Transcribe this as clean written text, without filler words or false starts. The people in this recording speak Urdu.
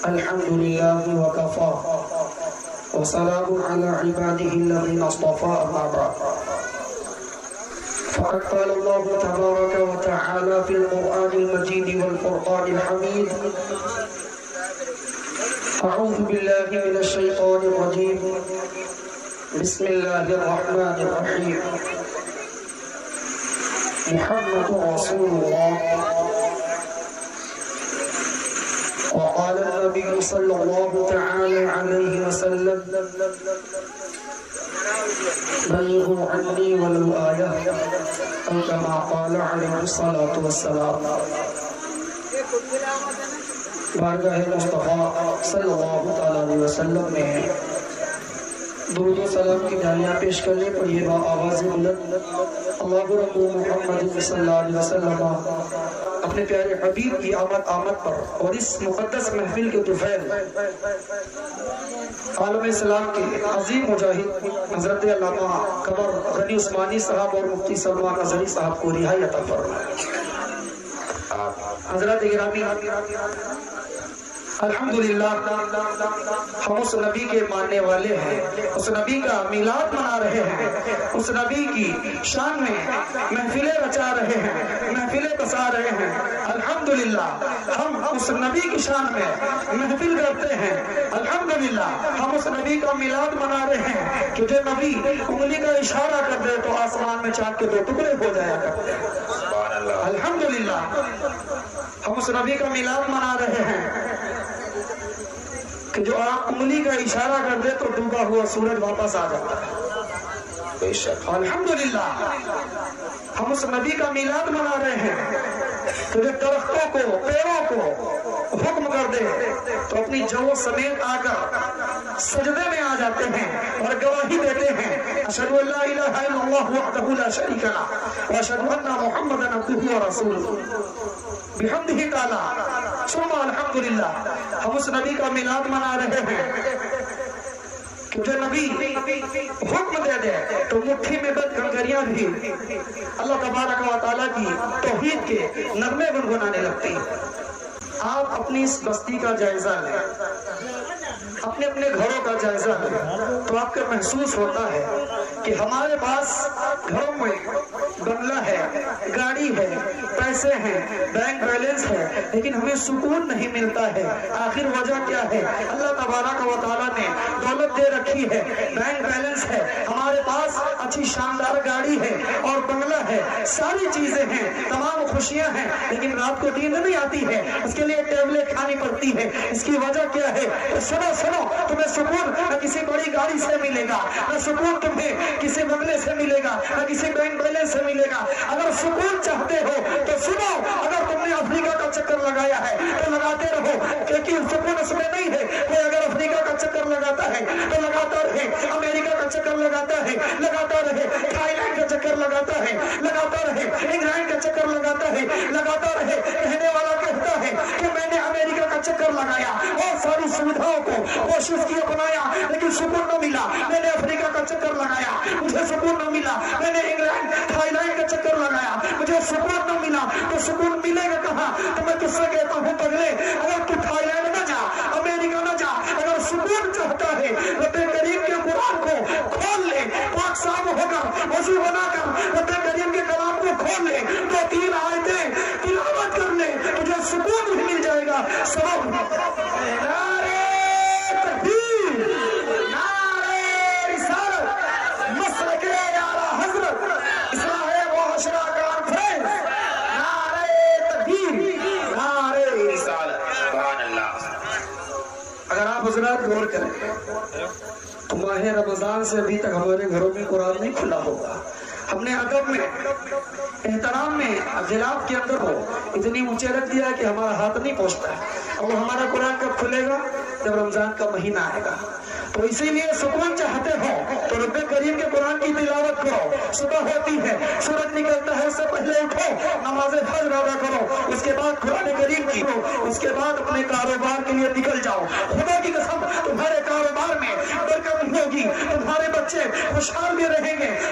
الحمد لله وكفى وسلام على عباده الذين اصطفى أما بعد فقد قال الله تبارك وتعالى في القرآن المجيد والفرقان الحميد أعوذ بالله من الشيطان الرجيم بسم الله الرحمن الرحيم محمد رسول الله وقال النبي صلى الله تعالى عليه وسلم بلغوا عني ولو آية أو كما قال عليه الصلاة والسلام بارگاہ مصطفیٰ صلی اللہ علیہ وسلم میں درود و سلام کی دعائیاں پیش کرنے پر یہ با آواز بلند اللہ رب محمد صلی اللہ علیہ وسلم اپنے پیارے حبیب کی آمد پر اور اس مقدس محفل کے طفیل عالم اسلام کے عظیم مجاہد حضرت علامہ قمر غنی عثمانی صاحب اور مفتی سلمان اظہری صاحب کو رہائی عطا فرمائے۔ حضرات گرامی، الحمدللہ ہم اس نبی کے ماننے والے ہیں، اس نبی کا میلاد منا رہے ہیں، اس نبی کی شان میں محفلیں رچا رہے ہیں، محفلیں بسا رہے ہیں۔ الحمدللہ ہم اس نبی کی شان میں محفل کرتے ہیں، الحمدللہ ہم اس نبی کا میلاد منا رہے ہیں کہ جو نبی انگلی کا اشارہ کر دے تو آسمان میں چاند کے 2 ٹکڑے ہو جایا کرتے ہیں۔ الحمدللہ ہم اس نبی کا میلاد منا رہے ہیں کہ جو آپ انگلی کا اشارہ کر دے تو ڈوبا ہوا سورج واپس آ جاتا ہے۔ الحمدللہ ہم اس نبی کا میلاد منا رہے ہیں کہ جو درختوں کو، پیڑوں کو حکم کر دے تو اپنی جو سمیت آ کر سجدے میں آ جاتے ہیں اور گواہی دیتے ہیں اشہد ان لا الہ الا اللہ وحدہ لا شریک لہ واشہد ان محمدا عبدہ ورسولہ بحمدہ تعالی ثم الحمدللہ۔ ہم اس نبی کا میلاد منا رہے ہیں کہ جو نبی حکم دے دے تو مٹھی میں بند کنکریاں بھی اللہ تبارک و تعالیٰ کی توحید کے نغمے گنگنانے لگتی ہیں۔ آپ اپنی اس بستی کا جائزہ لیں، اپنے اپنے گھروں کا جائزہ لیں تو آپ کو محسوس ہوتا ہے کہ ہمارے پاس گھروں میں بنگلہ ہے، گاڑی ہے، پیسے ہیں، بینک بیلنس ہے، لیکن ہمیں سکون نہیں ملتا ہے۔ آخر وجہ کیا ہے؟ اللہ تبارک و تعالیٰ نے دولت دے رکھی ہے، بینک بیلنس ہے، ہمارے پاس اچھی شاندار گاڑی ہے اور بنگلہ ہے، ساری چیزیں ہیں، تمام خوشیاں ہیں، لیکن رات کو نیند نہیں آتی ہے، اس کے لیے ٹیبلٹ کھانی پڑتی ہے۔ اس کی وجہ کیا ہے؟ سنو تمہیں سکون نہ کسی بڑی گاڑی سے ملے گا، نہ سکون تمہیں کسی بنگلے سے ملے گا، نہ کسی بینک بیلنس سے ملے گا۔ اگر سکون چاہتے ہو تو سنو، اگر تم نے افریقہ کا چکر لگایا ہے تو لگاتے رہو، کیونکہ سکون اس میں نہیں ہے۔ کوئی اگر افریقہ کا چکر لگاتا ہے تو لگاتا رہے، امریکہ کا چکر لگاتا ہے لگاتا رہے، تھائی لینڈ کا چکر لگاتا ہے لگاتا رہے، انگلینڈ کا چکر لگاتا ہے لگاتا رہے۔ کہنے والا کہتا ہے کہ میں نے امریکہ کا چکر لگایا اور ساری سویدھاؤں کو کوشش کی اپنایا لیکن سکون نہ ملا۔ میں نے افریقہ کا چکر لگایا، مجھے سکون نہ ملا۔ میں نے انگلینڈ، تھائی لینڈ کا چکر لگایا، مجھے سکون نہ ملا۔ تو سکون ملے گا کہاں؟ تو میں تجھ سے کہتا ہوں پگلے، اگر تو تھائی لینڈ نہ جا، امریکہ نہ جا، اگر سکون چاہتا ہے رب کریم کے قرآن کو کھول لے، پاک صاف ہو کر وضو بنا کر رب کریم کے کلام کو کھول لے، 2-3 آیتیں تلاوت کر لے، تجھے سکون بھی مل جائے گا۔ سبب نعرہ تکبیر، نعرہ رسالت، مسلک اعلیٰ حضرت اصلاح معاشرہ کانفرنس، نعرہ تکبیر، نعرہ رسالت۔ اگر آپ حضرات غور کریں تو ماہ رمضان سے ابھی تک ہمارے گھروں میں قرآن نہیں کھلا ہوگا۔ ہم نے ادب میں، احترام میں، غلاف کے اندر ہو اتنی اونچے رکھ دیا کہ ہمارا ہاتھ نہیں پہنچتا ہے۔ اور ہمارا قرآن کب کھلے گا؟ جب رمضان کا مہینہ آئے گا۔ تو اسی لیے سکون چاہتے ہو تو رب کریم کے قرآن کی تلاوت کرو۔ صبح ہوتی ہے، سورج نکلتا ہے، اس سے پہلے اٹھو، نماز فجر ادا کرو، اس کے بعد قرآن کریم کی، اس کے بعد اپنے کاروبار کے لیے نکل جاؤ۔ خدا کی قسم تمہارے کاروبار میں برکت ہوگی، تمہارے بچے خوشحال بھی رہیں گے،